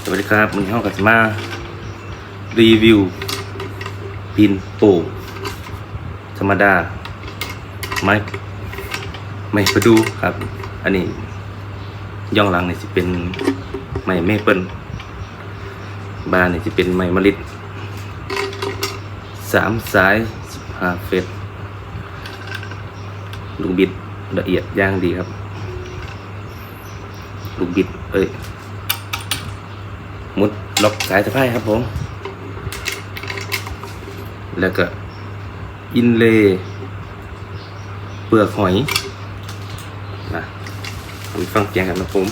สวัสดีครับวันนี้เราก็จะมารีวิวพินโป่งธรรมดาไม้ประดูครับ อันนี้ย่องหลังนี่จะเป็นไม้เมเปิลบานนี่จะเป็นไม้มะลิ3 สาย15 เฟสลูกบิดละเอียดย่างดีครับลูกบิดมุดล็อกสายสะพายครับผมแล้วก็อินเลย์เปลือกหอยนะไปฟังเสียงกันนะผม